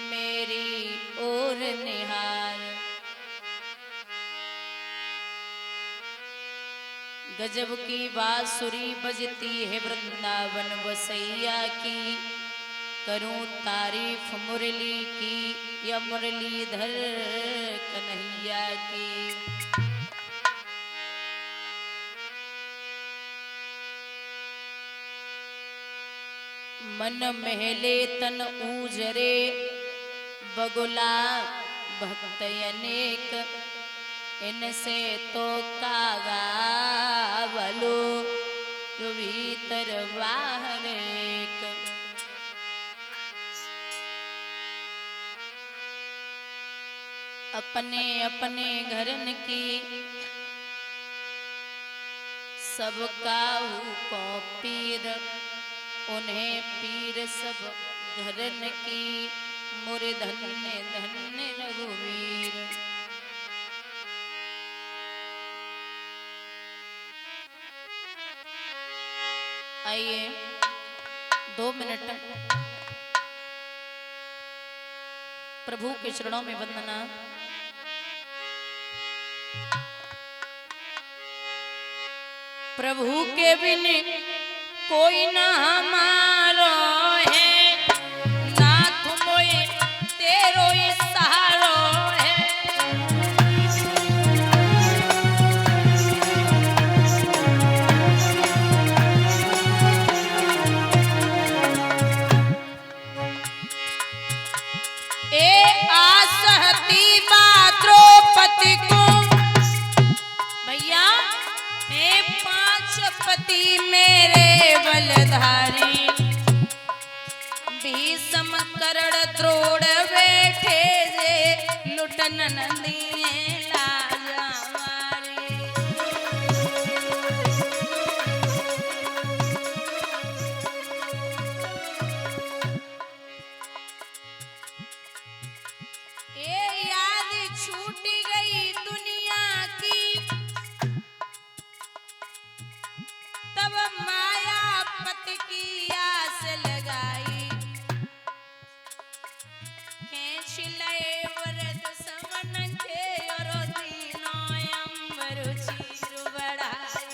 मेरी ओर निहार। गजब की बांसुरी बजती है वृंदावन वसैया की, करूं तारीफ मुरली की या मुरलीधर कन्हैया की। मन महले तन ऊजरे बगुला भक्त अनेक, इनसे तो कागावलो जो भीतर बाहर एक। अपने अपने घरन की सबका को पीर, उन्हें पीर सब घरन की, मुर धन्य धन्य रघुवीर। आइए 2 मिनट प्रभु के चरणों में वंदना। प्रभु के बिन कोई ना हमारो है, नाथ मोए तेरो ही सहारो है। ए आसहती बा द्रौपदी को भैया, हे 5 पति मेरे बलधारी, भीषम करण द्रोण बैठे जे लुटन नदिए लाजा मारी। ये याद छूट गई दुनिया की, तब मायापति की आस लगाई। खींच लए वरद समन के और दीनों अंबर चीर बढ़ाई।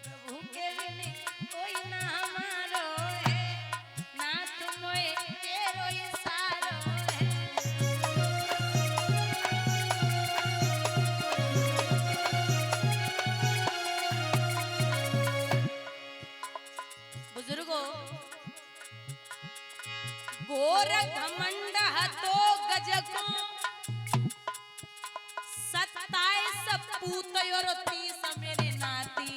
प्रभु के बिन कोई ना हमारो है, नाथ मोए तेरो ही सहारो है। बुजुर्गों, घोर घमंड हतो गज को, 27 पूत और 30 मेरे नाती।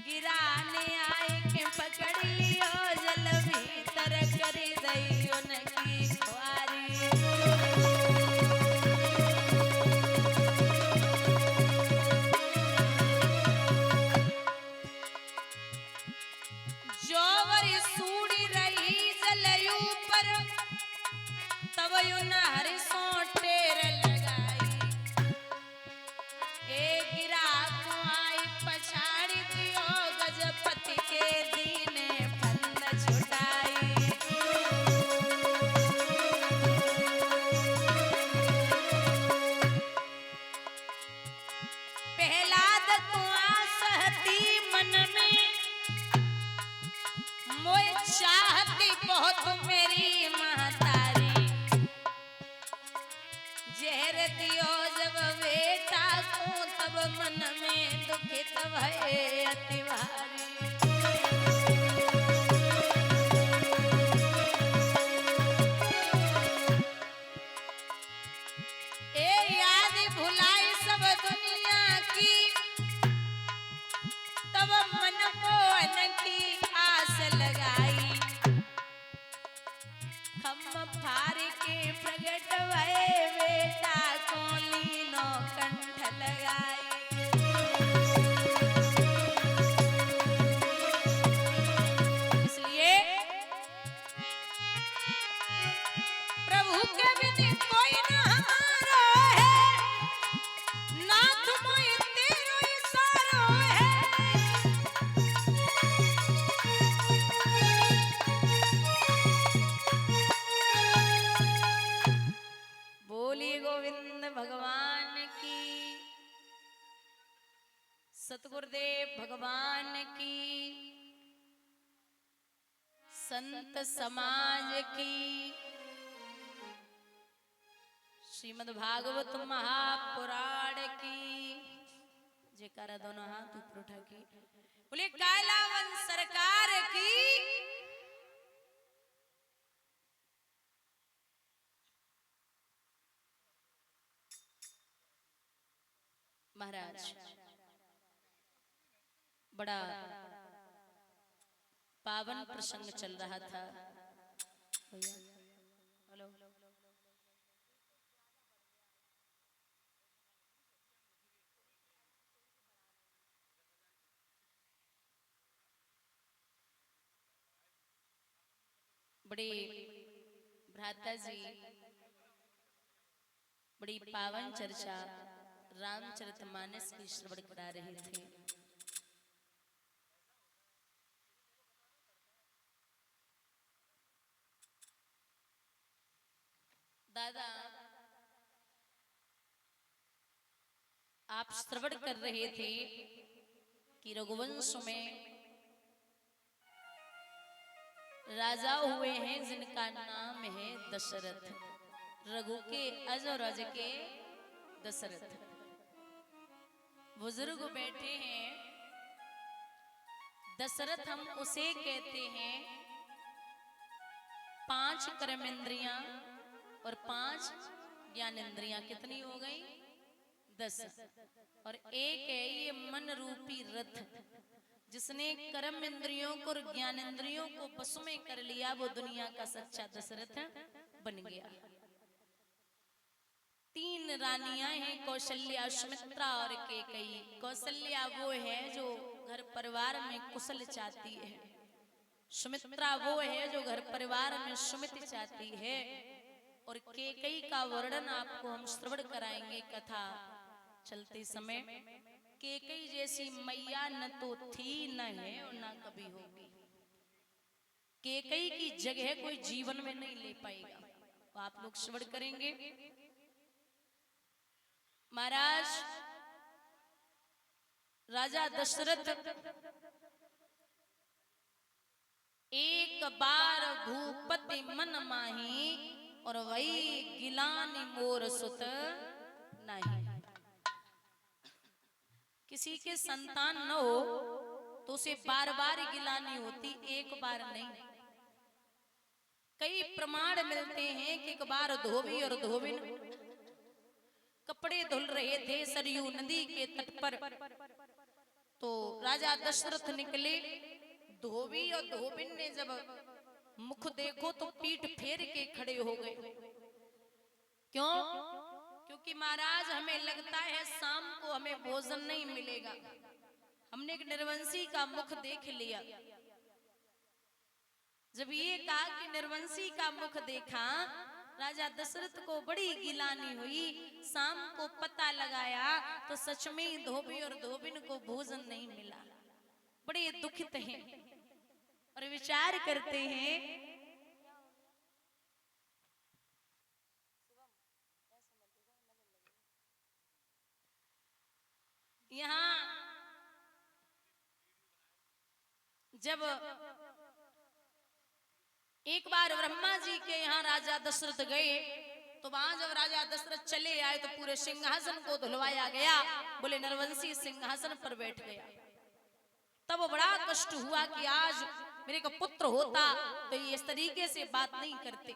गिराने आए के पकड़ लियो, जल भीतर कर दई उनकी खुआरी। जोवर सूड़ी रही जलयू पर, तब यूं हरि सो टेर लगाई। ए गिरा को आई पछाड़ी दियो, गजपति के दीने फंद छुटाई। पहलाद को आसहती मन में, मोए चाहती बहुत मेरी महतारी। जहर दियो जब बेटा को, तब मन में दुखित भये अति भारी। ए याद भुलाई सब दुनिया की, तब मन को अनकी आस लगाई। हम फार के प्रगट भये बेटा को लीनो कंठ लगाई। इसलिए प्रभु के बिन कोई ना हमारो है, नाथ मोए तेरो सतगुरुदेव भगवान की, संत समाज की, श्रीमद् भागवत महापुराण की। जयकारा दोनों हाथ ऊपर उठा के बोले कालावन सरकार की। महाराज बड़ा पावन प्रसंग चल रहा था। हेलो बड़े भ्राता जी बड़ी पावन चर्चा रामचरितमानस की श्रवण करा रहे थे। दादा आप श्रवण कर रहे थे कि रघुवंश में राजा हुए हैं जिनका नाम है दशरथ। रघु के अज और अज के दशरथ। बुजुर्ग बैठे हैं। दशरथ हम उसे कहते हैं 5 कर्मेंद्रियां और 5 ज्ञानेंद्रियां कितनी हो गई? 10। और एक है ये मन रूपी रथ, जिसने कर्म इंद्रियों को और ज्ञान इंद्रियों को बस में कर लिया, वो दुनिया का सच्चा दशरथ बन गया। 3 रानियां हैं, कौशल्या, सुमित्रा और कैकेयी। कौशल्या वो है जो घर परिवार में कुशल चाहती है। सुमित्रा वो है जो घर परिवार में सुमित चाहती है। और कैकेयी का वर्णन आपको हम श्रवण कराएंगे कथा चलते समय। कैकेयी जैसी मैया न तो थी, न है और न कभी होगी। कैकेयी की जगह कोई जीवन में नहीं ले पाएगा। तो आप लोग श्रवण करेंगे। महाराज राजा दशरथ एक बार भूपति मन माही, और वही गिलानी मोर सुत नहीं। किसी के संतान न हो तो उसे बार बार गिलानी होती, एक बार नहीं। कई प्रमाण मिलते हैं कि एक बार धोबी और धोबिन कपड़े धुल रहे थे सरयू नदी के तट पर। तो राजा दशरथ निकले। धोबी और धोबिन ने जब मुख देखो तो पीठ फेर के खड़े हो गए। क्यों? क्योंकि महाराज हमें लगता है शाम को हमें भोजन नहीं मिलेगा। हमने एक निर्वंशी का मुख देख लिया। जब ये कहा कि निर्वंशी का मुख देखा, राजा दशरथ को बड़ी गिलानी हुई। शाम को पता लगाया तो सच में धोबी और धोबिन को भोजन नहीं मिला। बड़े दुखित हैं और विचार करते हैं। यहाँ जब एक बार ब्रह्मा जी के यहाँ राजा दशरथ गए, तो वहां जब राजा दशरथ चले आए तो पूरे सिंहासन को धुलवाया गया। बोले नरवंशी सिंहासन पर बैठ गया। तब बड़ा कष्ट हुआ कि आज मेरे का पुत्र होता तो ये इस तरीके से बात नहीं करते।